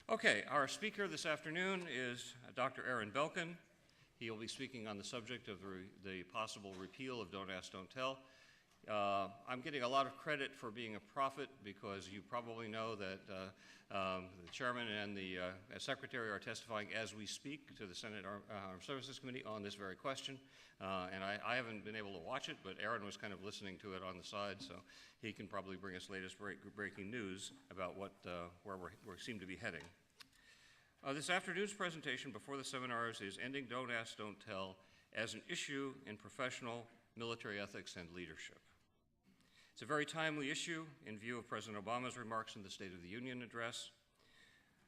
Okay, our speaker this afternoon is Dr. Aaron Belkin. He will be speaking on the subject of the possible repeal of Don't Ask, Don't Tell. I'm getting a lot of credit for being a prophet because you probably know that the chairman and the secretary are testifying as we speak to the Senate Armed Services Committee on this very question. And I haven't been able to watch it, but Aaron was kind of listening to it on the side, so he can probably bring us latest breaking news about where we seem to be heading. This afternoon's presentation before the seminars is Ending Don't Ask, Don't Tell as an Issue in Professional Military Ethics and Leadership. It's a very timely issue in view of President Obama's remarks in the State of the Union address.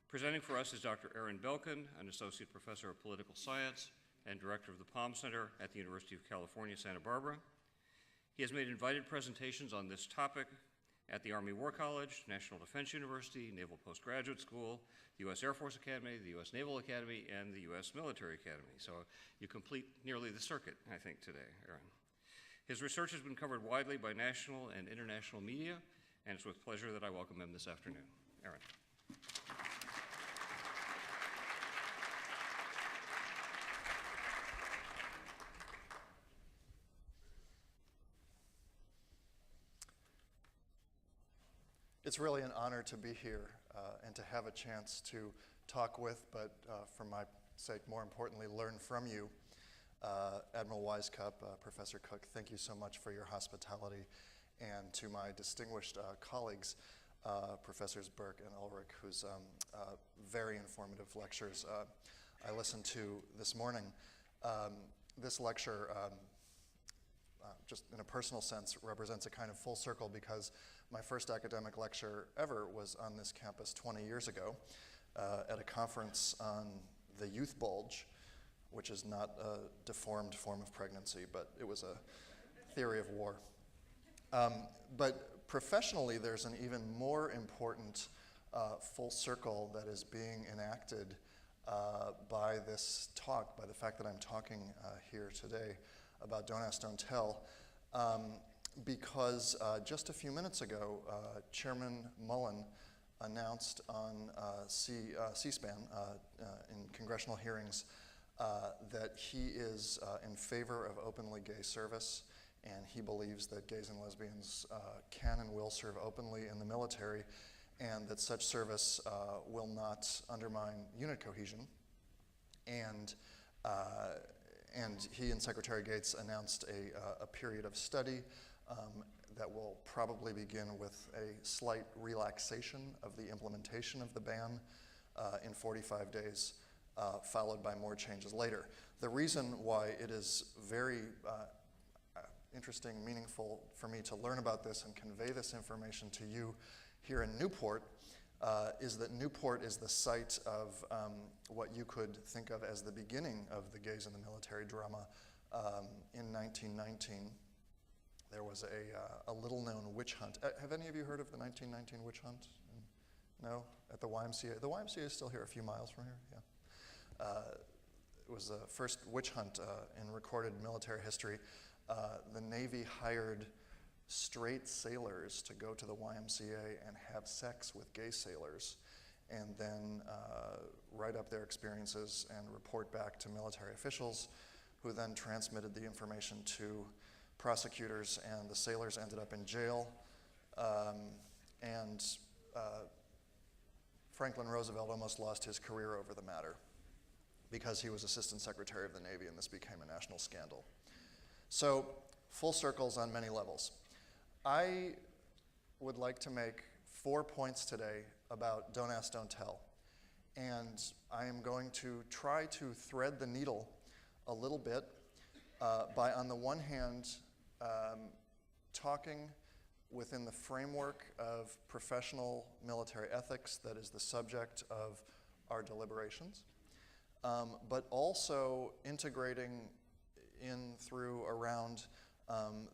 Presenting for us is Dr. Aaron Belkin, an associate professor of political science and director of the Palm Center at the University of California, Santa Barbara. He has made invited presentations on this topic at the Army War College, National Defense University, Naval Postgraduate School, the U.S. Air Force Academy, the U.S. Naval Academy, and the U.S. Military Academy. So you complete nearly the circuit, I think, today, Aaron. His research has been covered widely by national and international media, and it's with pleasure that I welcome him this afternoon. Aaron. It's really an honor to be here and to have a chance to talk with, but for my sake, more importantly, learn from you. Admiral Wisecup, Professor Cook, thank you so much for your hospitality. And to my distinguished colleagues, Professors Burke and Ulrich, whose very informative lectures I listened to this morning. This lecture, just in a personal sense, represents a kind of full circle because my first academic lecture ever was on this campus 20 years ago at a conference on the youth bulge, which is not a deformed form of pregnancy, but it was a theory of war. But professionally, there's an even more important full circle that is being enacted by this talk, by the fact that I'm talking here today about Don't Ask, Don't Tell, because just a few minutes ago, Chairman Mullen announced on C-SPAN in congressional hearings that he is in favor of openly gay service, and he believes that gays and lesbians can and will serve openly in the military, and that such service will not undermine unit cohesion. And he and Secretary Gates announced a period of study that will probably begin with a slight relaxation of the implementation of the ban in 45 days, followed by more changes later. The reason why it is very interesting, meaningful for me to learn about this and convey this information to you here in Newport is that Newport is the site of what you could think of as the beginning of the gays in the military drama. In 1919, there was a little-known witch hunt. Have any of you heard of the 1919 witch hunt? No? At the YMCA? The YMCA is still here, a few miles from here, yeah. It was the first witch hunt in recorded military history. The Navy hired straight sailors to go to the YMCA and have sex with gay sailors, and then write up their experiences and report back to military officials, who then transmitted the information to prosecutors, and the sailors ended up in jail. Franklin Roosevelt almost lost his career over the matter because he was Assistant Secretary of the Navy, and this became a national scandal. So, full circles on many levels. I would like to make 4 points today about Don't Ask, Don't Tell. And I am going to try to thread the needle a little bit by, on the one hand, talking within the framework of professional military ethics that is the subject of our deliberations, but also integrating in, through, around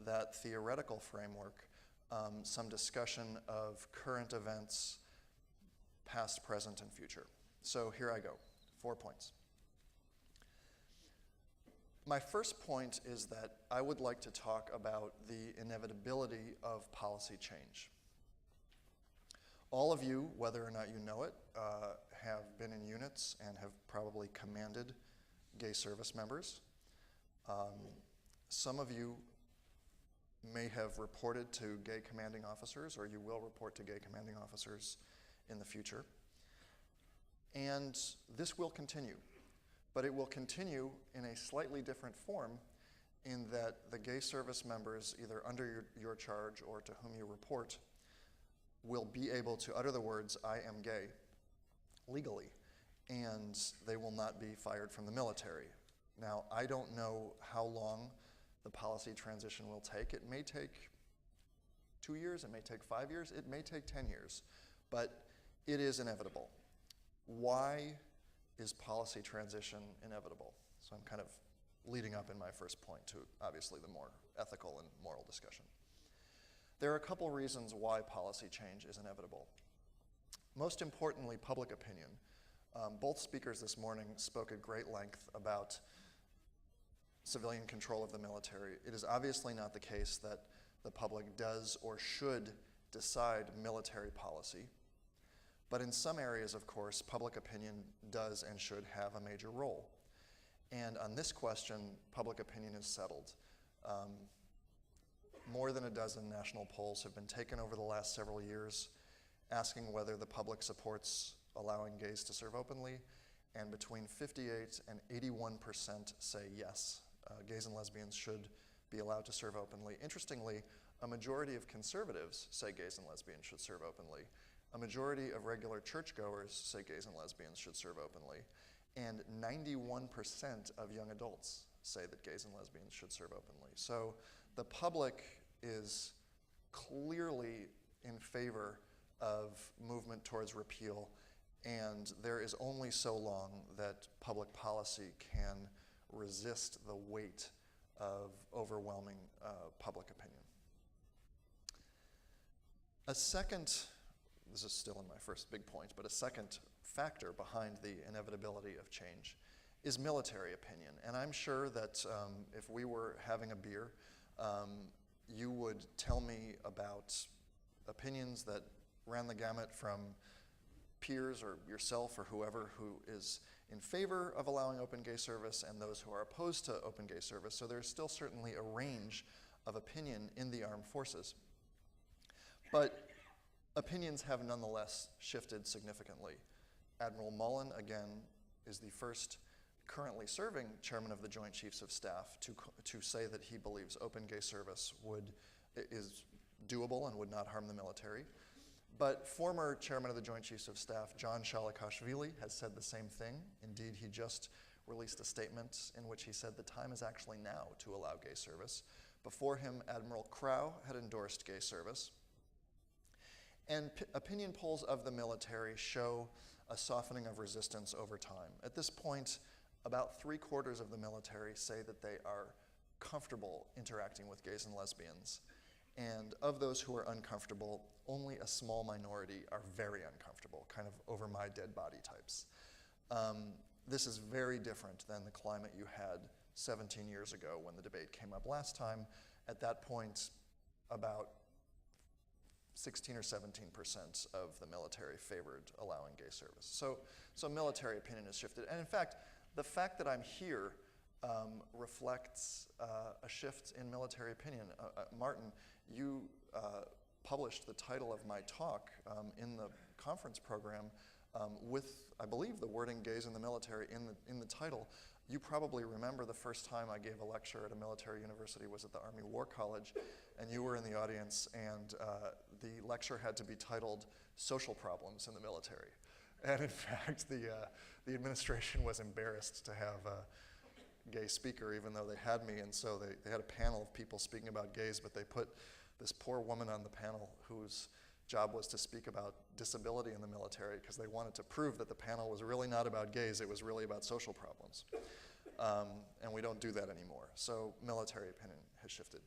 that theoretical framework, some discussion of current events, past, present, and future. So here I go, 4 points. My first point is that I would like to talk about the inevitability of policy change. All of you, whether or not you know it, have units and have probably commanded gay service members. Some of you may have reported to gay commanding officers, or you will report to gay commanding officers in the future. And this will continue, but it will continue in a slightly different form in that the gay service members, either under your charge or to whom you report, will be able to utter the words, "I am gay," legally, and they will not be fired from the military. Now, I don't know how long the policy transition will take. It may take 2 years, it may take 5 years, it may take 10 years, but it is inevitable. Why is policy transition inevitable? So I'm kind of leading up in my first point to obviously the more ethical and moral discussion. There are a couple reasons why policy change is inevitable. Most importantly, public opinion. Both speakers this morning spoke at great length about civilian control of the military. It is obviously not the case that the public does or should decide military policy, but in some areas, of course, public opinion does and should have a major role. And on this question, public opinion is settled. More than a dozen national polls have been taken over the last several years, asking whether the public supports allowing gays to serve openly, and between 58 and 81% say yes, gays and lesbians should be allowed to serve openly. Interestingly, a majority of conservatives say gays and lesbians should serve openly. A majority of regular churchgoers say gays and lesbians should serve openly. And 91% of young adults say that gays and lesbians should serve openly. So the public is clearly in favor of movement towards repeal, and there is only so long that public policy can resist the weight of overwhelming public opinion. A second, this is still in my first big point, but a second factor behind the inevitability of change is military opinion. And I'm sure that if we were having a beer, you would tell me about opinions that ran the gamut from peers or yourself or whoever who is in favor of allowing open gay service and those who are opposed to open gay service. So there's still certainly a range of opinion in the armed forces. But opinions have nonetheless shifted significantly. Admiral Mullen, again, is the first currently serving chairman of the Joint Chiefs of Staff to say that he believes open gay service is doable and would not harm the military. But former chairman of the Joint Chiefs of Staff, John Shalikashvili, has said the same thing. Indeed, he just released a statement in which he said the time is actually now to allow gay service. Before him, Admiral Crow had endorsed gay service. And opinion polls of the military show a softening of resistance over time. At this point, about 3/4 of the military say that they are comfortable interacting with gays and lesbians. And of those who are uncomfortable, only a small minority are very uncomfortable, kind of over my dead body types. This is very different than the climate you had 17 years ago when the debate came up last time. At that point, about 16 or 17% of the military favored allowing gay service. So military opinion has shifted. And in fact, the fact that I'm here reflects a shift in military opinion. Martin, you published the title of my talk in the conference program with, I believe, the wording gays in the military in the title. You probably remember the first time I gave a lecture at a military university was at the Army War College, and you were in the audience, and the lecture had to be titled Social Problems in the Military. And in fact, the administration was embarrassed to have a gay speaker, even though they had me, and so they had a panel of people speaking about gays, but they put this poor woman on the panel whose job was to speak about disability in the military because they wanted to prove that the panel was really not about gays, it was really about social problems. And we don't do that anymore. So military opinion has shifted.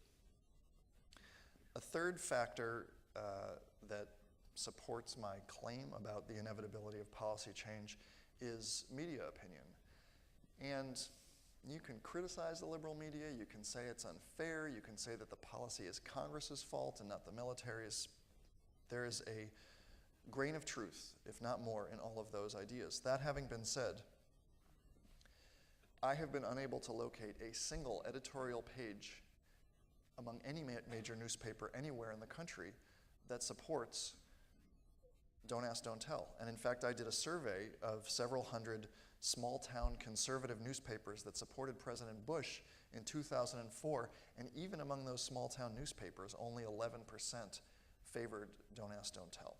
A third factor that supports my claim about the inevitability of policy change is media opinion. And you can criticize the liberal media, you can say it's unfair, you can say that the policy is Congress's fault and not the military's. There is a grain of truth, if not more, in all of those ideas. That having been said, I have been unable to locate a single editorial page among any major newspaper anywhere in the country that supports Don't Ask, Don't Tell. And in fact, I did a survey of several hundred small-town conservative newspapers that supported President Bush in 2004, and even among those small-town newspapers, only 11% favored Don't Ask, Don't Tell.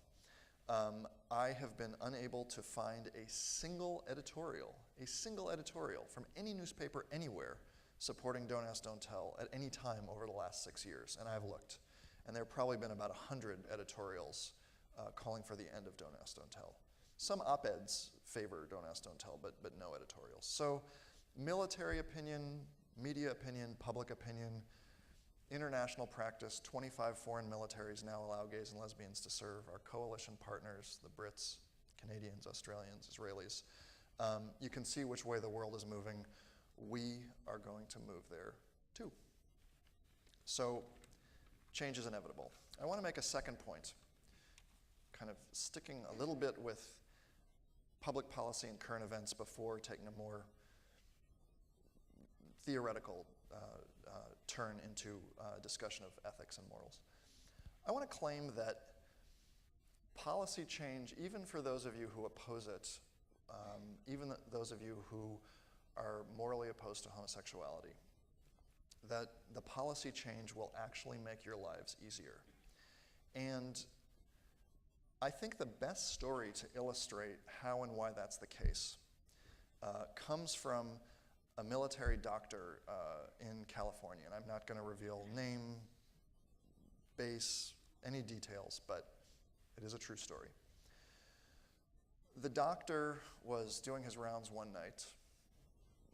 I have been unable to find a single editorial from any newspaper anywhere supporting Don't Ask, Don't Tell at any time over the last 6 years, and I've looked. And there have probably been about 100 editorials calling for the end of Don't Ask, Don't Tell. Some op-eds favor Don't Ask, Don't Tell, but no editorials. So military opinion, media opinion, public opinion, international practice, 25 foreign militaries now allow gays and lesbians to serve. Our coalition partners, the Brits, Canadians, Australians, Israelis. You can see which way the world is moving. We are going to move there too. So change is inevitable. I want to make a second point, kind of sticking a little bit with public policy and current events before taking a more theoretical turn into discussion of ethics and morals. I want to claim that policy change, even for those of you who oppose it, even those of you who are morally opposed to homosexuality, that the policy change will actually make your lives easier. And I think the best story to illustrate how and why that's the case comes from a military doctor in California. And I'm not going to reveal name, base, any details, but it is a true story. The doctor was doing his rounds one night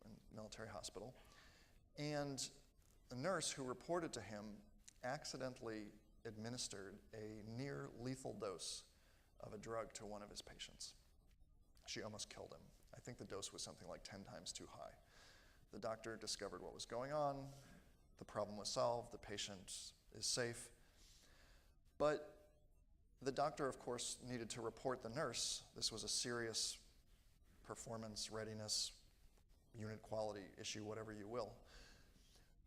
in a military hospital, and the nurse who reported to him accidentally administered a near lethal dose of a drug to one of his patients. She almost killed him. I think the dose was something like 10 times too high. The doctor discovered what was going on. The problem was solved. The patient is safe. But the doctor, of course, needed to report the nurse. This was a serious performance, readiness, unit quality issue, whatever you will.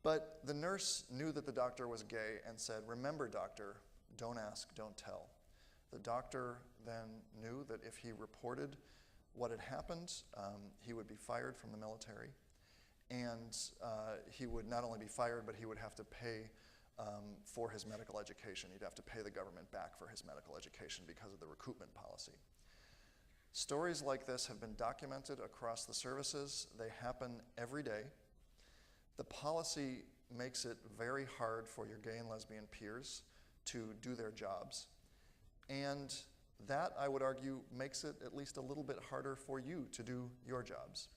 But the nurse knew that the doctor was gay and said, "Remember, doctor, don't ask, don't tell." The doctor then knew that if he reported what had happened, he would be fired from the military. And he would not only be fired, but he would have to pay for his medical education. He'd have to pay the government back for his medical education because of the recoupment policy. Stories like this have been documented across the services. They happen every day. The policy makes it very hard for your gay and lesbian peers to do their jobs. And that, I would argue, makes it at least a little bit harder for you to do your jobs.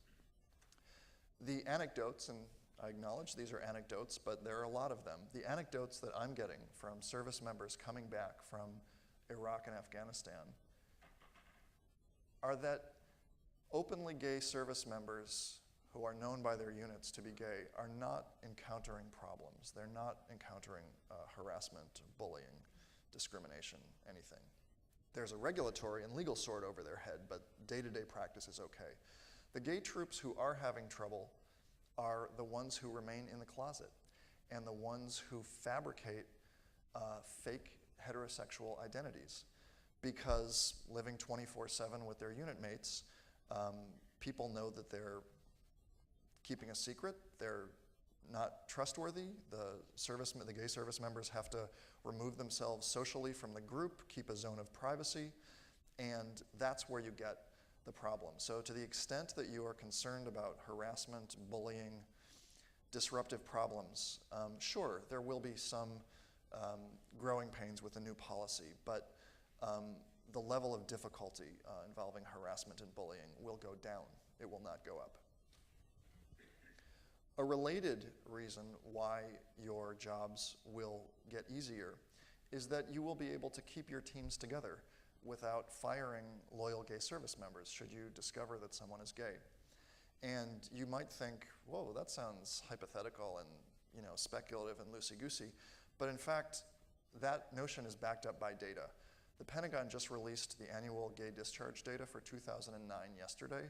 The anecdotes, and I acknowledge these are anecdotes, but there are a lot of them. The anecdotes that I'm getting from service members coming back from Iraq and Afghanistan are that openly gay service members who are known by their units to be gay are not encountering problems. They're not encountering harassment, bullying, discrimination, anything. There's a regulatory and legal sword over their head, but day-to-day practice is okay. The gay troops who are having trouble are the ones who remain in the closet and the ones who fabricate fake heterosexual identities, because living 24/7 with their unit mates, people know that they're keeping a secret, they're not trustworthy. The gay service members have to remove themselves socially from the group, keep a zone of privacy, and that's where you get the problem. So to the extent that you are concerned about harassment, bullying, disruptive problems, sure, there will be some growing pains with the new policy, but the level of difficulty involving harassment and bullying will go down. It will not go up. A related reason why your jobs will get easier is that you will be able to keep your teams together without firing loyal gay service members should you discover that someone is gay. And you might think, whoa, that sounds hypothetical and speculative and loosey-goosey, but in fact, that notion is backed up by data. The Pentagon just released the annual gay discharge data for 2009 yesterday.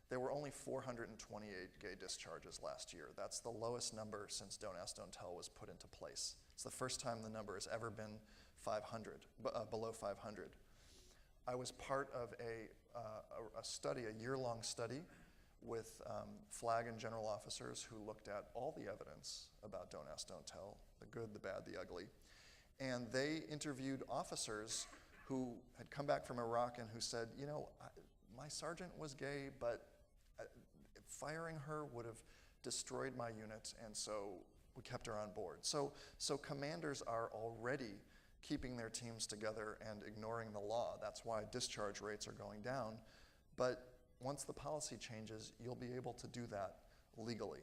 There were only 428 gay discharges last year. That's the lowest number since Don't Ask, Don't Tell was put into place. It's the first time the number has ever been 500, below 500. I was part of a study, a year-long study with flag and general officers who looked at all the evidence about Don't Ask, Don't Tell, the good, the bad, the ugly. And they interviewed officers who had come back from Iraq and who said, you know, my sergeant was gay, but firing her would have destroyed my unit, and so we kept her on board. So commanders are already keeping their teams together and ignoring the law. That's why discharge rates are going down. But once the policy changes, you'll be able to do that legally.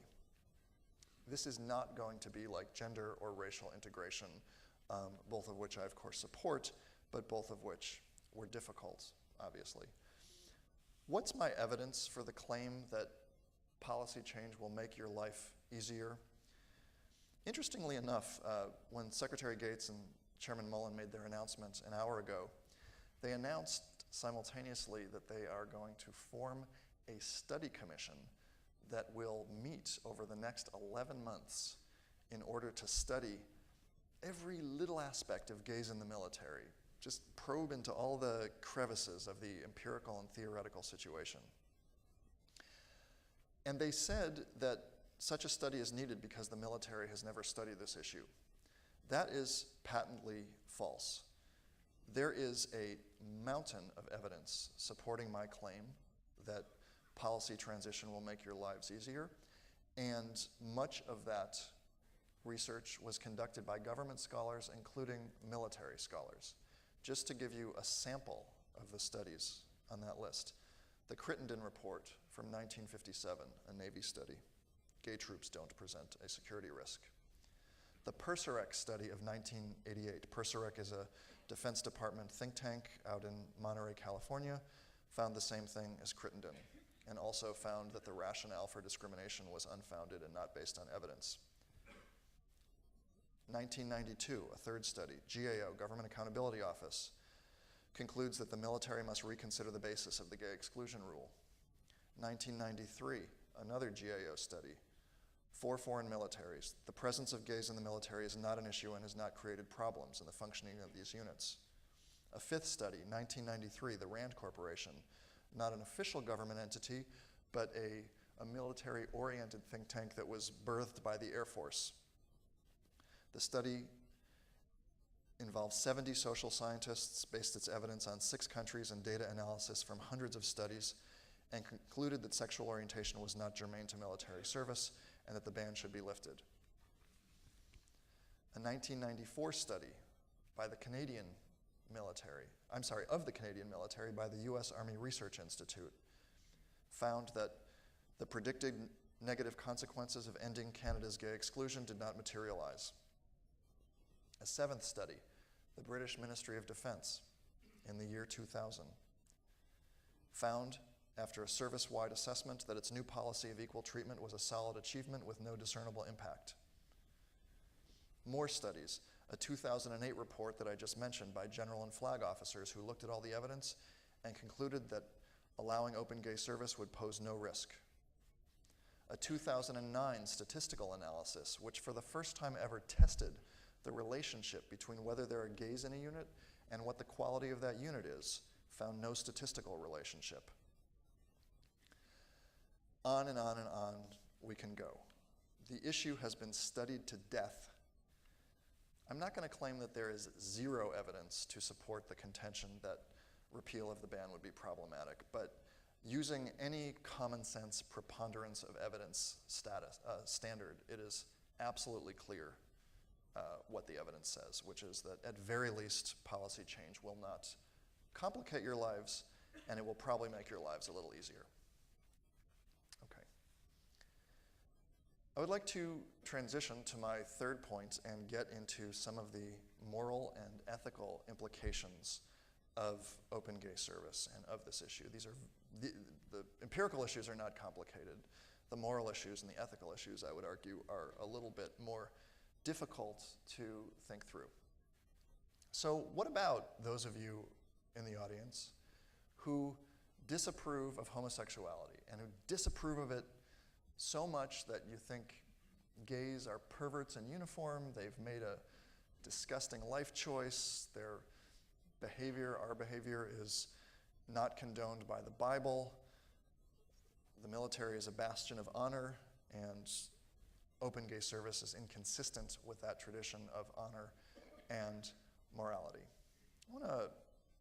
This is not going to be like gender or racial integration, both of which I, of course, support, but both of which were difficult, obviously. What's my evidence for the claim that policy change will make your life easier? Interestingly enough, when Secretary Gates and Chairman Mullen made their announcement an hour ago, they announced simultaneously that they are going to form a study commission that will meet over the next 11 months in order to study every little aspect of gays in the military, just probe into all the crevices of the empirical and theoretical situation. And they said that such a study is needed because the military has never studied this issue. That is patently false. There is a mountain of evidence supporting my claim that policy transition will make your lives easier, and much of that research was conducted by government scholars, including military scholars. Just to give you a sample of the studies on that list, the Crittenden Report from 1957, a Navy study, gay troops don't present a security risk. The Perserec study of 1988, Perserec is a Defense Department think tank out in Monterey, California, found the same thing as Crittenden, and also found that the rationale for discrimination was unfounded and not based on evidence. 1992, a third study, GAO, Government Accountability Office, concludes that the military must reconsider the basis of the gay exclusion rule. 1993, another GAO study, 4 foreign militaries. The presence of gays in the military is not an issue and has not created problems in the functioning of these units. A fifth study, 1993, the RAND Corporation, not an official government entity, but a military-oriented think tank that was birthed by the Air Force. The study involved 70 social scientists, based its evidence on 6 countries and data analysis from hundreds of studies, and concluded that sexual orientation was not germane to military service and that the ban should be lifted. A 1994 study by the Canadian military, of the Canadian military by the US Army Research Institute, found that the predicted negative consequences of ending Canada's gay exclusion did not materialize. A 7th study, the British Ministry of Defense, in the year 2000, found, after a service-wide assessment, that its new policy of equal treatment was a solid achievement with no discernible impact. More studies, a 2008 report that I just mentioned by general and flag officers who looked at all the evidence and concluded that allowing open gay service would pose no risk. A 2009 statistical analysis, which for the first time ever tested the relationship between whether there are gays in a unit and what the quality of that unit is, found no statistical relationship. On and on and on we can go. The issue has been studied to death. I'm not going to claim that there is zero evidence to support the contention that repeal of the ban would be problematic, but using any common sense preponderance of evidence standard, it is absolutely clear what the evidence says, which is that at very least policy change will not complicate your lives, and it will probably make your lives a little easier. Okay. I would like to transition to my third point and get into some of the moral and ethical implications of open gay service and of this issue. These are the empirical issues are not complicated. The moral issues and the ethical issues, I would argue, are a little bit more difficult to think through. So what about those of you in the audience who disapprove of homosexuality and who disapprove of it so much that you think gays are perverts in uniform, they've made a disgusting life choice, their behavior, our behavior, is not condoned by the Bible, the military is a bastion of honor, and open gay service is inconsistent with that tradition of honor and morality. I want to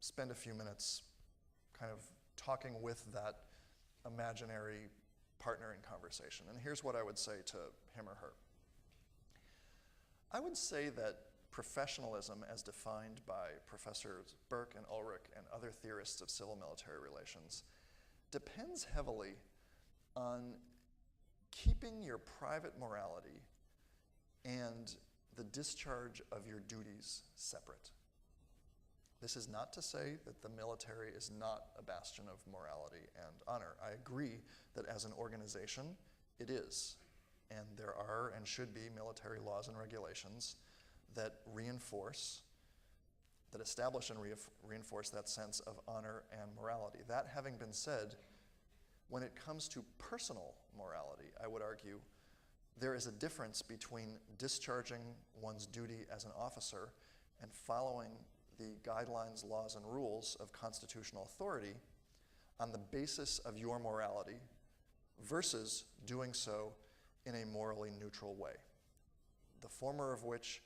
spend a few minutes kind of talking with that imaginary partner in conversation. And here's what I would say to him or her. I would say that professionalism, as defined by Professors Burke and Ulrich and other theorists of civil-military relations, depends heavily on keeping your private morality and the discharge of your duties separate. This is not to say that the military is not a bastion of morality and honor. I agree that as an organization, it is. And there are and should be military laws and regulations that reinforce, that establish and reinforce that sense of honor and morality. That having been said, when it comes to personal morality, I would argue there is a difference between discharging one's duty as an officer and following the guidelines, laws, and rules of constitutional authority on the basis of your morality versus doing so in a morally neutral way. The former of which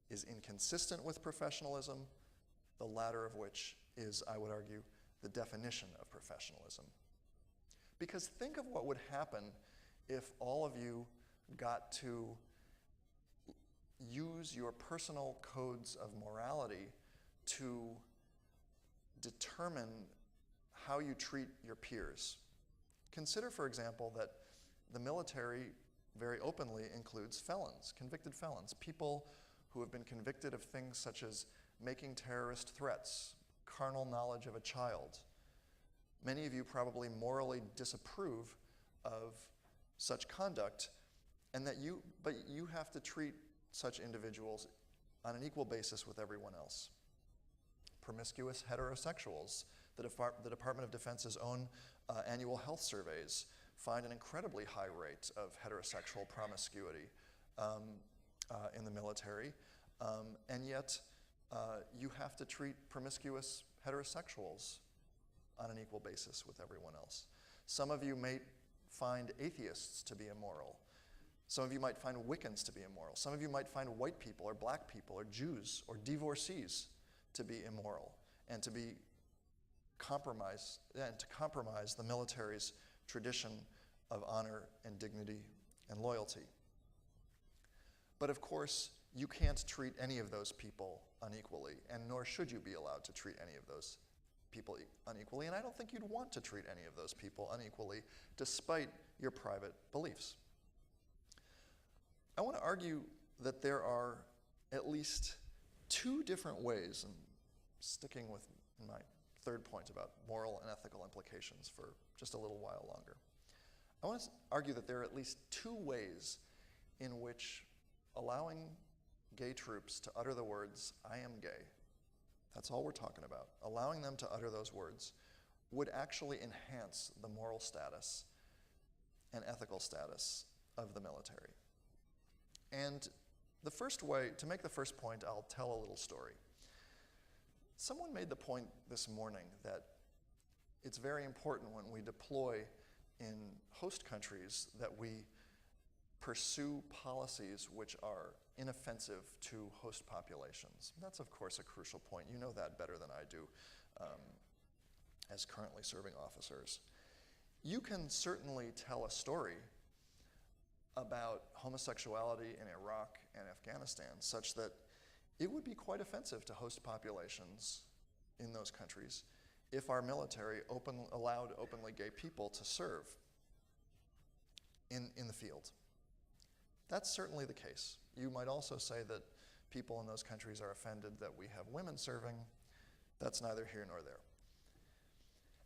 is inconsistent with professionalism, the latter of which is, I would argue, the definition of professionalism. Because think of what would happen if all of you got to use your personal codes of morality to determine how you treat your peers. Consider, for example, that the military very openly includes felons, convicted felons, people who have been convicted of things such as making terrorist threats, carnal knowledge of a child. Many of you probably morally disapprove of such conduct, but you have to treat such individuals on an equal basis with everyone else. Promiscuous heterosexuals, the Department of Defense's own annual health surveys find an incredibly high rate of heterosexual promiscuity in the military, and yet you have to treat promiscuous heterosexuals on an equal basis with everyone else. Some of you may find atheists to be immoral. Some of you might find Wiccans to be immoral. Some of you might find white people or black people or Jews or divorcees to be immoral and to be compromise the military's tradition of honor and dignity and loyalty. But of course, you can't treat any of those people unequally, and nor should you be allowed to treat any of those people unequally, and I don't think you'd want to treat any of those people unequally, despite your private beliefs. I want to argue that there are at least two different ways, and sticking with my third point about moral and ethical implications for just a little while longer. I want to argue that there are at least two ways in which allowing gay troops to utter the words, "I am gay," that's all we're talking about, allowing them to utter those words would actually enhance the moral status and ethical status of the military. And the first way, to make the first point, I'll tell a little story. Someone made the point this morning that it's very important when we deploy in host countries that we pursue policies which are inoffensive to host populations. That's, of course, a crucial point. You know that better than I do as currently serving officers. You can certainly tell a story about homosexuality in Iraq and Afghanistan such that it would be quite offensive to host populations in those countries if our military allowed openly gay people to serve in the field. That's certainly the case. You might also say that people in those countries are offended that we have women serving. That's neither here nor there.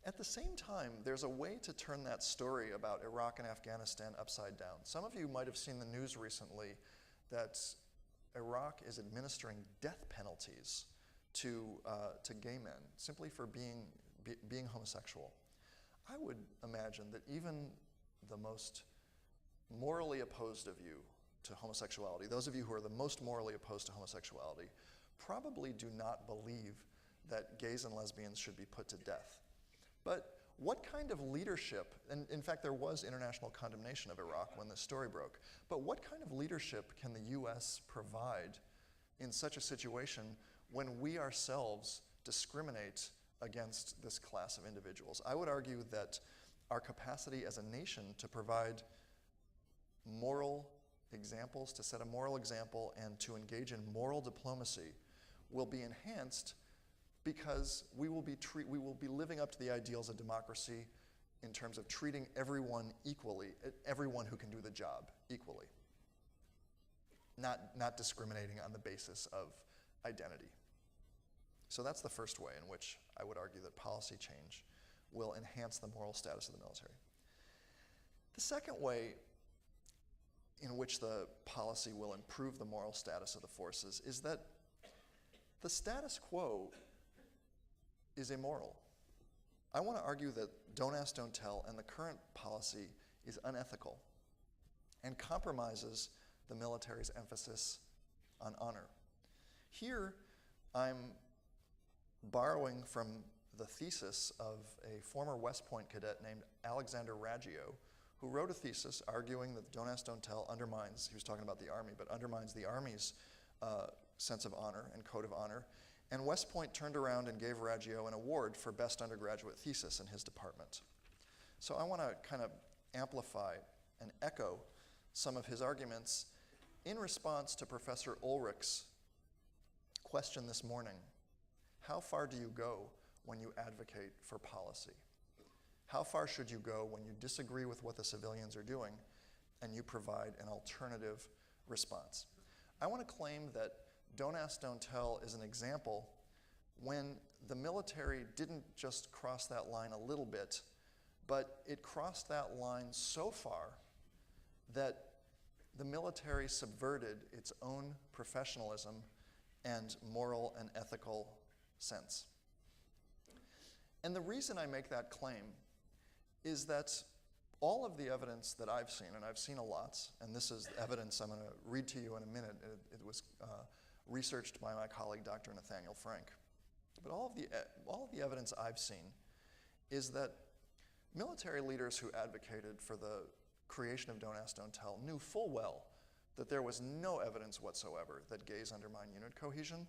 At the same time, there's a way to turn that story about Iraq and Afghanistan upside down. Some of you might have seen the news recently that Iraq is administering death penalties to gay men simply for being homosexual. I would imagine that even the most morally opposed of you to homosexuality, those of you who are the most morally opposed to homosexuality, probably do not believe that gays and lesbians should be put to death. But what kind of leadership, and in fact there was international condemnation of Iraq when this story broke, but what kind of leadership can the US provide in such a situation when we ourselves discriminate against this class of individuals? I would argue that our capacity as a nation to provide moral examples, to set a moral example, and to engage in moral diplomacy will be enhanced because we will be living up to the ideals of democracy in terms of treating everyone equally, everyone who can do the job equally, not discriminating on the basis of identity. So that's the first way in which I would argue that policy change will enhance the moral status of the military. The second way in which the policy will improve the moral status of the forces is that the status quo is immoral. I want to argue that don't ask, don't tell, and the current policy is unethical and compromises the military's emphasis on honor. Here, I'm borrowing from the thesis of a former West Point cadet named Alexander Raggio, who wrote a thesis arguing that don't ask, don't tell undermines, he was talking about the Army, but undermines the Army's sense of honor and code of honor. And West Point turned around and gave Raggio an award for best undergraduate thesis in his department. So I want to kind of amplify and echo some of his arguments in response to Professor Ulrich's question this morning. How far do you go when you advocate for policy? How far should you go when you disagree with what the civilians are doing and you provide an alternative response? I want to claim that don't ask, don't tell is an example when the military didn't just cross that line a little bit, but it crossed that line so far that the military subverted its own professionalism and moral and ethical sense. And the reason I make that claim is that all of the evidence that I've seen, and I've seen a lot, and this is evidence I'm going to read to you in a minute. It was researched by my colleague, Dr. Nathaniel Frank. But all of the evidence I've seen is that military leaders who advocated for the creation of Don't Ask, Don't Tell knew full well that there was no evidence whatsoever that gays undermine unit cohesion.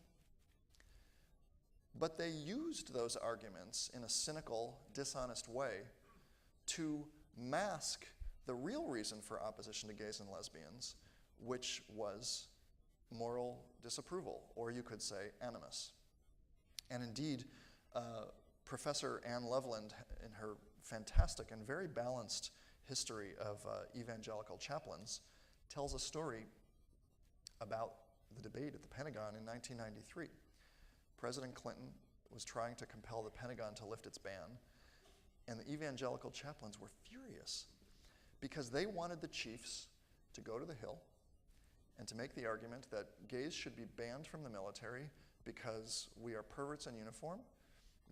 But they used those arguments in a cynical, dishonest way to mask the real reason for opposition to gays and lesbians, which was moral disapproval, or you could say animus. And indeed, Professor Anne Loveland, in her fantastic and very balanced history of evangelical chaplains, tells a story about the debate at the Pentagon in 1993. President Clinton was trying to compel the Pentagon to lift its ban, and the evangelical chaplains were furious because they wanted the chiefs to go to the Hill and to make the argument that gays should be banned from the military because we are perverts in uniform.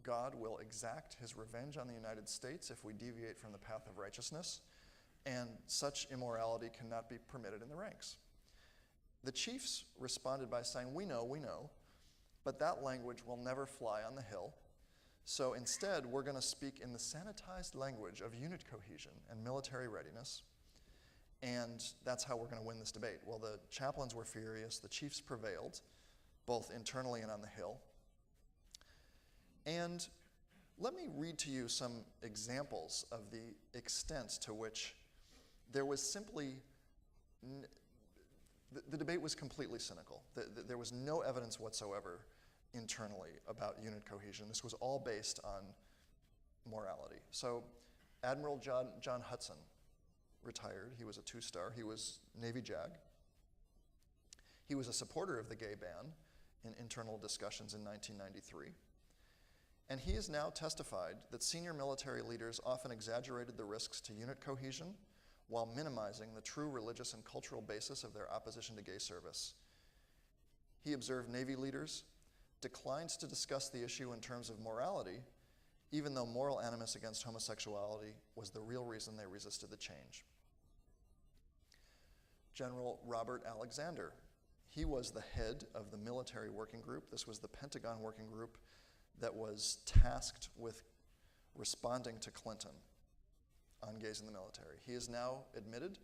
God will exact his revenge on the United States if we deviate from the path of righteousness, and such immorality cannot be permitted in the ranks. The chiefs responded by saying, we know, but that language will never fly on the Hill. So instead, we're going to speak in the sanitized language of unit cohesion and military readiness, and that's how we're going to win this debate. Well, the chaplains were furious. The chiefs prevailed, both internally and on the Hill. And let me read to you some examples of the extent to which there was simply, the debate was completely cynical. There was no evidence whatsoever internally about unit cohesion. This was all based on morality. So Admiral John Hudson retired. He was a two-star. He was Navy JAG. He was a supporter of the gay ban in internal discussions in 1993. And he has now testified that senior military leaders often exaggerated the risks to unit cohesion while minimizing the true religious and cultural basis of their opposition to gay service. He observed Navy leaders declined to discuss the issue in terms of morality, even though moral animus against homosexuality was the real reason they resisted the change. General Robert Alexander, he was the head of the military working group. This was the Pentagon working group that was tasked with responding to Clinton on gays in the military. He has now admitted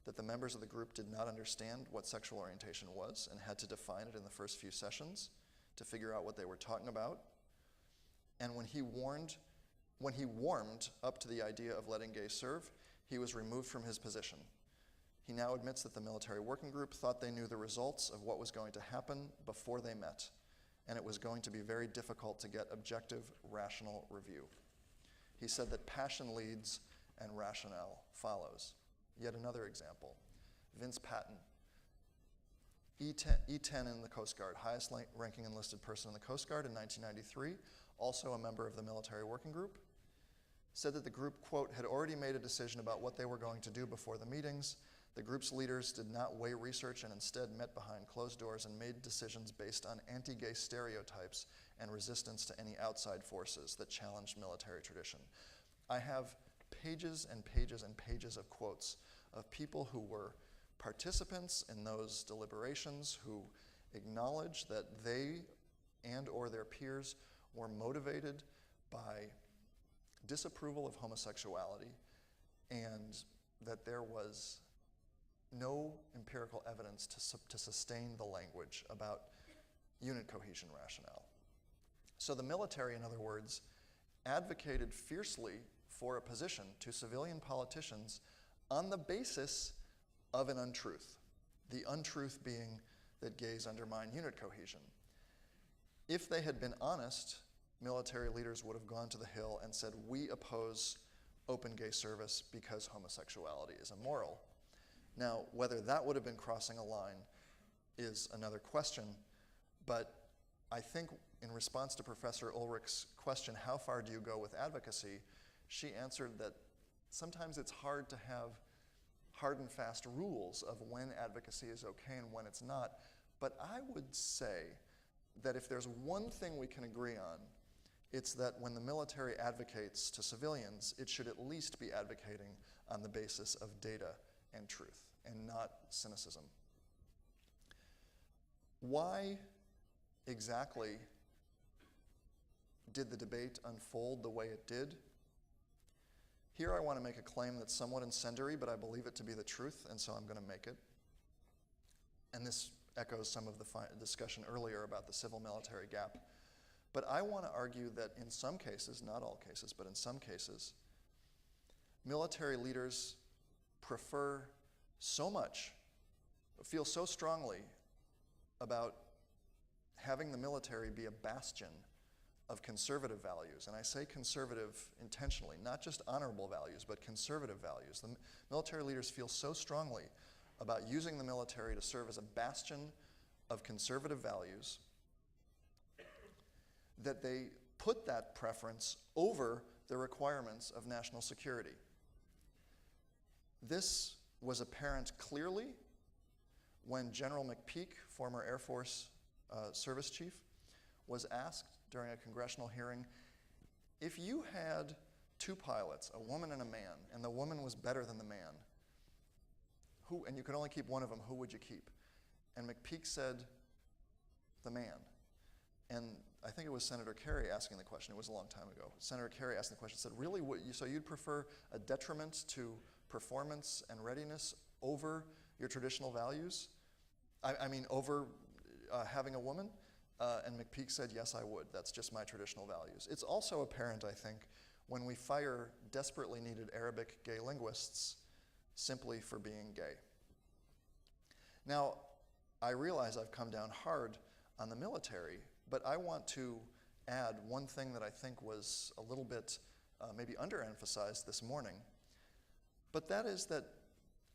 that the members of the group did not understand what sexual orientation was and had to define it in the first few sessions to figure out what they were talking about. And when he warmed up to the idea of letting gays serve, he was removed from his position. He now admits that the military working group thought they knew the results of what was going to happen before they met, and it was going to be very difficult to get objective, rational review. He said that passion leads and rationale follows. Yet another example, Vince Patton, E10 in the Coast Guard, highest ranking enlisted person in the Coast Guard in 1993, also a member of the military working group, said that the group, quote, had already made a decision about what they were going to do before the meetings. The group's leaders did not weigh research and instead met behind closed doors and made decisions based on anti-gay stereotypes and resistance to any outside forces that challenged military tradition. I have pages and pages and pages of quotes of people who were participants in those deliberations who acknowledged that they and or their peers were motivated by disapproval of homosexuality and that there was no empirical evidence to sustain the language about unit cohesion rationale. So the military, in other words, advocated fiercely for a position to civilian politicians on the basis of an untruth, the untruth being that gays undermine unit cohesion. If they had been honest, military leaders would have gone to the Hill and said, we oppose open gay service because homosexuality is immoral. Now, whether that would have been crossing a line is another question, but I think in response to Professor Ulrich's question, how far do you go with advocacy, she answered that sometimes it's hard to have hard and fast rules of when advocacy is okay and when it's not, but I would say that if there's one thing we can agree on, it's that when the military advocates to civilians, it should at least be advocating on the basis of data and truth, and not cynicism. Why exactly did the debate unfold the way it did? Here I want to make a claim that's somewhat incendiary, but I believe it to be the truth, and so I'm going to make it. And this echoes some of the discussion earlier about the civil-military gap. But I want to argue that in some cases, not all cases, but in some cases, military leaders prefer so much, feel so strongly about having the military be a bastion of conservative values. And I say conservative intentionally, not just honorable values, but conservative values. The military leaders feel so strongly about using the military to serve as a bastion of conservative values that they put that preference over the requirements of national security. This was apparent clearly when General McPeak, former Air Force service chief, was asked during a congressional hearing, if you had two pilots, a woman and a man, and the woman was better than the man, and you could only keep one of them, who would you keep? And McPeak said, the man. And I think it was Senator Kerry asking the question. It was a long time ago. Senator Kerry asked the question, said, really, so you'd prefer a detriment to performance and readiness over your traditional values? I mean, over having a woman? And McPeak said, yes, I would. That's just my traditional values. It's also apparent, I think, when we fire desperately needed Arabic gay linguists simply for being gay. Now, I realize I've come down hard on the military, but I want to add one thing that I think was a little bit maybe underemphasized this morning, but that is that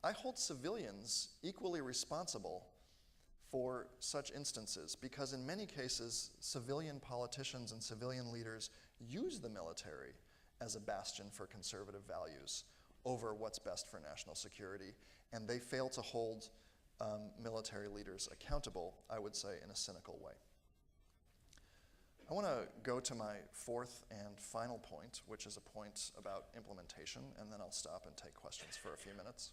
I hold civilians equally responsible for such instances, because in many cases, civilian politicians and civilian leaders use the military as a bastion for conservative values over what's best for national security, and they fail to hold military leaders accountable, I would say, in a cynical way. I want to go to my fourth and final point, which is a point about implementation, and then I'll stop and take questions for a few minutes.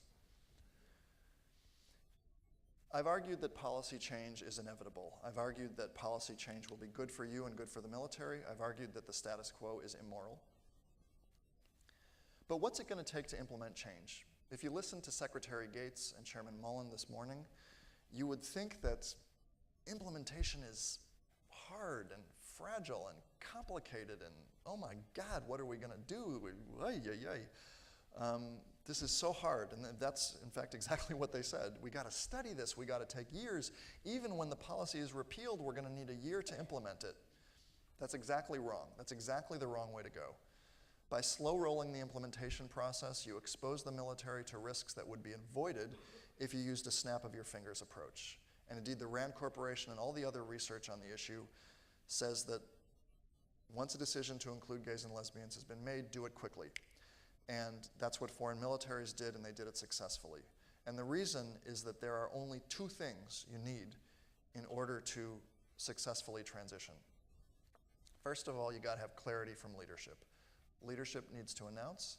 I've argued that policy change is inevitable. I've argued that policy change will be good for you and good for the military. I've argued that the status quo is immoral. But what's it going to take to implement change? If you listen to Secretary Gates and Chairman Mullen this morning, you would think that implementation is hard and fragile and complicated and, oh my God, what are we going to do? This is so hard, and that's in fact exactly what they said. We got to study this, we got to take years. Even when the policy is repealed, we're going to need a year to implement it. That's exactly wrong. That's exactly the wrong way to go. By slow rolling the implementation process, you expose the military to risks that would be avoided if you used a snap of your fingers approach. And indeed, the RAND Corporation and all the other research on the issue says that once a decision to include gays and lesbians has been made, do it quickly. And that's what foreign militaries did, and they did it successfully. And the reason is that there are only two things you need in order to successfully transition. First of all, you got to have clarity from leadership. Leadership needs to announce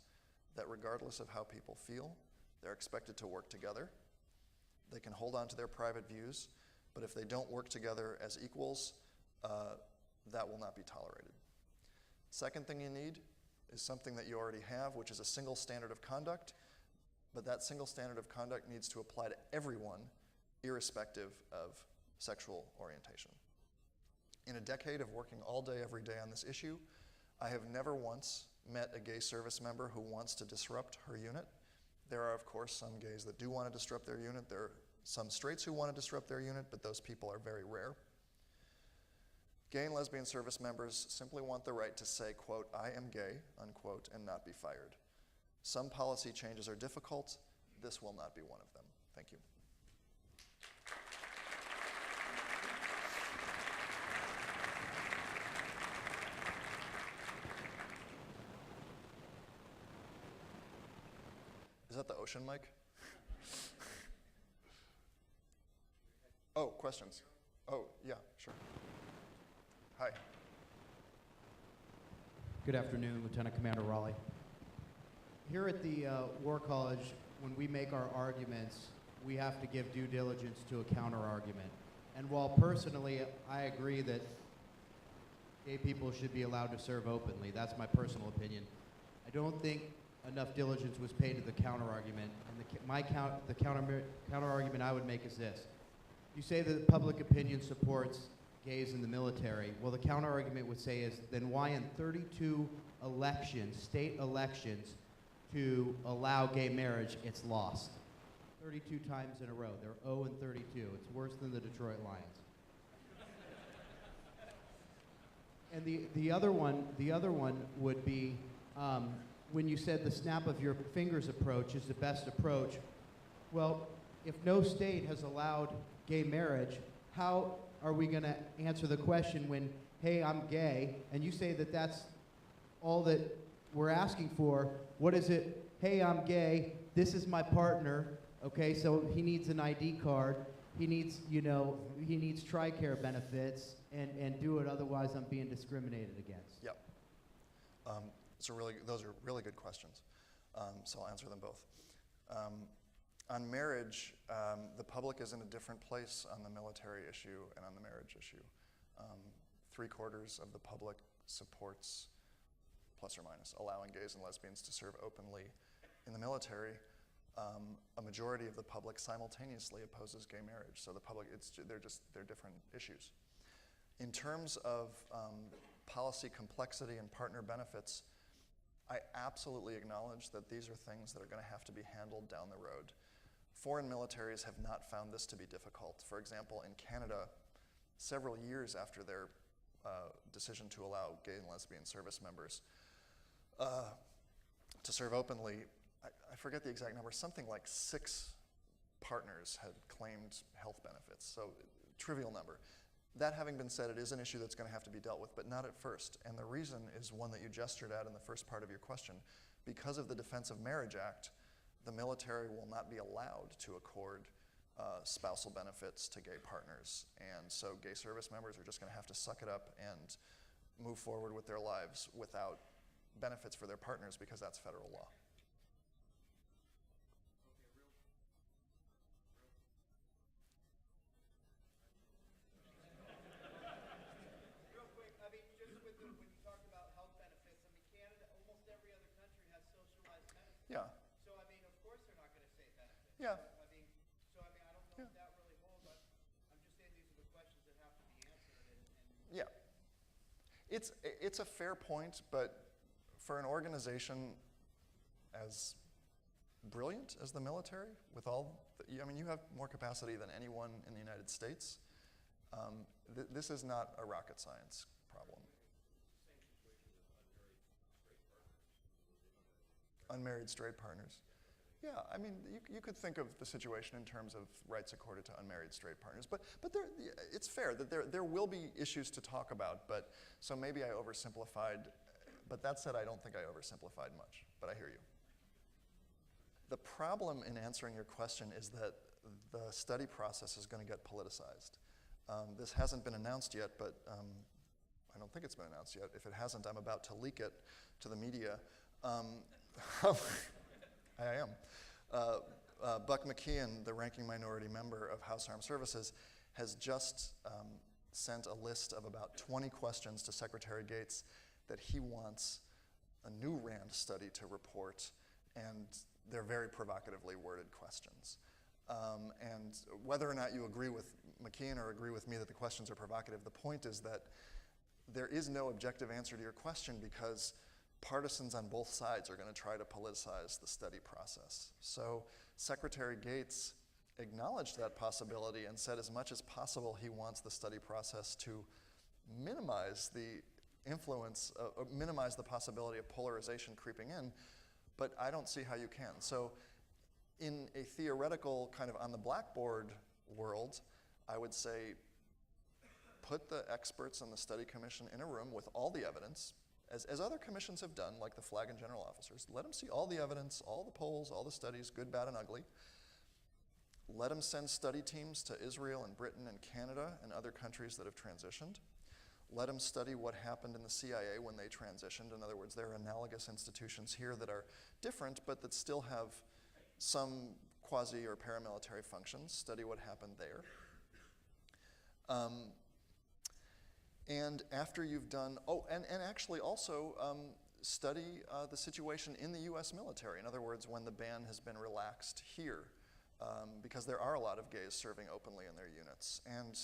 that regardless of how people feel, they're expected to work together. They can hold on to their private views, but if they don't work together as equals, that will not be tolerated. Second thing you need is something that you already have, which is a single standard of conduct, but that single standard of conduct needs to apply to everyone, irrespective of sexual orientation. In a decade of working all day, every day on this issue, I have never once met a gay service member who wants to disrupt her unit. There are, of course, some gays that do want to disrupt their unit. There are some straights who want to disrupt their unit, but those people are very rare. Gay and lesbian service members simply want the right to say, quote, I am gay, unquote, and not be fired. Some policy changes are difficult. This will not be one of them. Thank you. Is that the ocean mic? Oh, questions? Oh, yeah, sure. Hi. Good afternoon, Lieutenant Commander Raleigh. Here at the War College, when we make our arguments, we have to give due diligence to a counter-argument. And while personally I agree that gay people should be allowed to serve openly, that's my personal opinion, I don't think enough diligence was paid to the counter-argument. And the counter-argument I would make is this. You say that public opinion supports gays in the military. Well, the counter-argument would say is, then why in 32 elections, state elections, to allow gay marriage, it's lost? 32 times in a row. They're 0 and 32. It's worse than the Detroit Lions. And the other one would be, when you said the snap of your fingers approach is the best approach. Well, if no state has allowed gay marriage, how are we going to answer the question when, hey, I'm gay, and you say that that's all that we're asking for? What is it? Hey, I'm gay, this is my partner, okay, so he needs an ID card, he needs, he needs TRICARE benefits, and do it, otherwise I'm being discriminated against. Yep. Those are really good questions, so I'll answer them both. On marriage, the public is in a different place on the military issue and on the marriage issue. 3/4 of the public supports, plus or minus, allowing gays and lesbians to serve openly in the military. A majority of the public simultaneously opposes gay marriage. So the public, they're different issues. In terms of policy complexity and partner benefits, I absolutely acknowledge that these are things that are going to have to be handled down the road. Foreign militaries have not found this to be difficult. For example, in Canada, several years after their decision to allow gay and lesbian service members to serve openly, I forget the exact number, something like 6 partners had claimed health benefits, so trivial number. That having been said, it is an issue that's going to have to be dealt with, but not at first. And the reason is one that you gestured at in the first part of your question. Because of the Defense of Marriage Act, the military will not be allowed to accord spousal benefits to gay partners. And so gay service members are just going to have to suck it up and move forward with their lives without benefits for their partners because that's federal law. Real quick, I mean, just with when you talked about health benefits, I mean, Canada, almost every other country has socialized medicine. Yeah. So, I mean, of course they're not going to say benefits. Yeah. I mean, I don't know if that really holds. I'm just saying these are the questions that have to be answered. Yeah. It's a fair point, but for an organization as brilliant as the military, with all, I mean, you have more capacity than anyone in the United States. This is not a rocket science problem. Unmarried straight partners. Yeah, I mean, you could think of the situation in terms of rights accorded to unmarried straight partners, but it's fair that there will be issues to talk about, but so maybe I oversimplified, but that said, I don't think I oversimplified much, but I hear you. The problem in answering your question is that the study process is going to get politicized. This hasn't been announced yet, but I don't think it's been announced yet. If it hasn't, I'm about to leak it to the media. I am. Buck McKeon, the ranking minority member of House Armed Services, has just sent a list of about 20 questions to Secretary Gates that he wants a new RAND study to report, and they're very provocatively worded questions. And whether or not you agree with McKeon or agree with me that the questions are provocative, the point is that there is no objective answer to your question because partisans on both sides are going to try to politicize the study process. So Secretary Gates acknowledged that possibility and said as much as possible he wants the study process to minimize the influence, minimize the possibility of polarization creeping in, but I don't see how you can. So in a theoretical kind of on the blackboard world, I would say put the experts in the study commission in a room with all the evidence, as other commissions have done, like the flag and general officers. Let them see all the evidence, all the polls, all the studies, good, bad, and ugly. Let them send study teams to Israel and Britain and Canada and other countries that have transitioned. Let them study what happened in the CIA when they transitioned. In other words, there are analogous institutions here that are different, but that still have some quasi or paramilitary functions. Study what happened there. And after you've done, and actually also study the situation in the US military. In other words, when the ban has been relaxed here, because there are a lot of gays serving openly in their units. And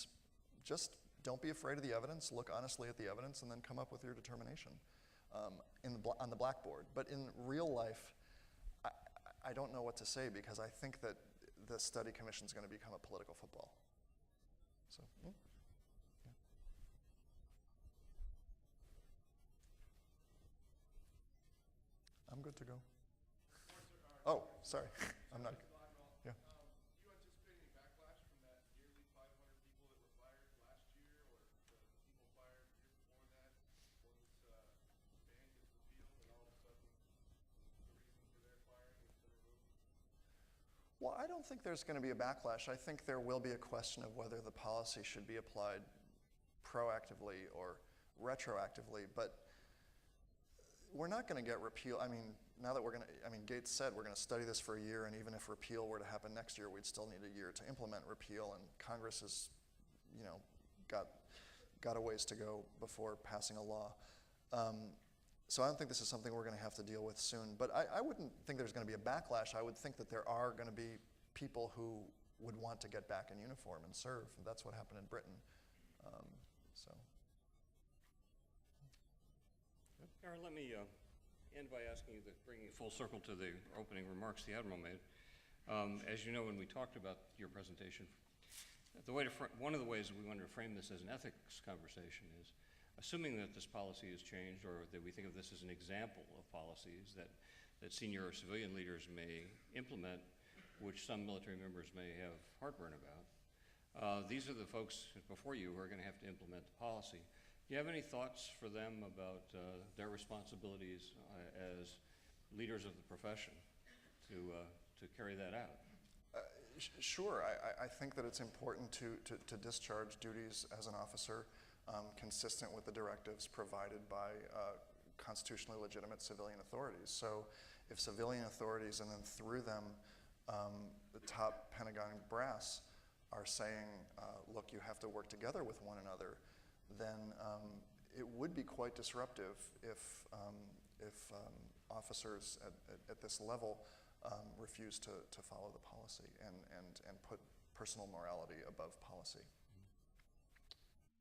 just don't be afraid of the evidence, look honestly at the evidence, and then come up with your determination on the blackboard. But in real life, I don't know what to say because I think that the study commission is going to become a political football. So, yeah. I'm good to go. Oh, sorry. I'm not. Yeah. Do you anticipate any backlash from that nearly 500 people that were fired last year, or the people fired the year before that, when this ban gets repealed, and all of a sudden the reason for their firing is to remove? Well, I don't think there's going to be a backlash. I think there will be a question of whether the policy should be applied proactively or retroactively, but we're not going to get repeal. I mean, now that Gates said we're going to study this for a year, and even if repeal were to happen next year, we'd still need a year to implement repeal, and Congress has, got a ways to go before passing a law. So I don't think this is something we're going to have to deal with soon. But I wouldn't think there's going to be a backlash. I would think that there are going to be people who would want to get back in uniform and serve. That's what happened in Britain. Aaron, let me end by asking you to bring you full circle to the opening remarks the Admiral made. As you know, when we talked about your presentation, one of the ways that we wanted to frame this as an ethics conversation is, assuming that this policy has changed, or that we think of this as an example of policies that senior civilian leaders may implement, which some military members may have heartburn about, these are the folks before you who are going to have to implement the policy. Do you have any thoughts for them about their responsibilities as leaders of the profession to carry that out? Sure. I think that it's important to discharge duties as an officer consistent with the directives provided by constitutionally legitimate civilian authorities. So if civilian authorities, and then through them, the top Pentagon brass are saying, look, you have to work together with one another, then it would be quite disruptive if officers at this level refuse to follow the policy and put personal morality above policy.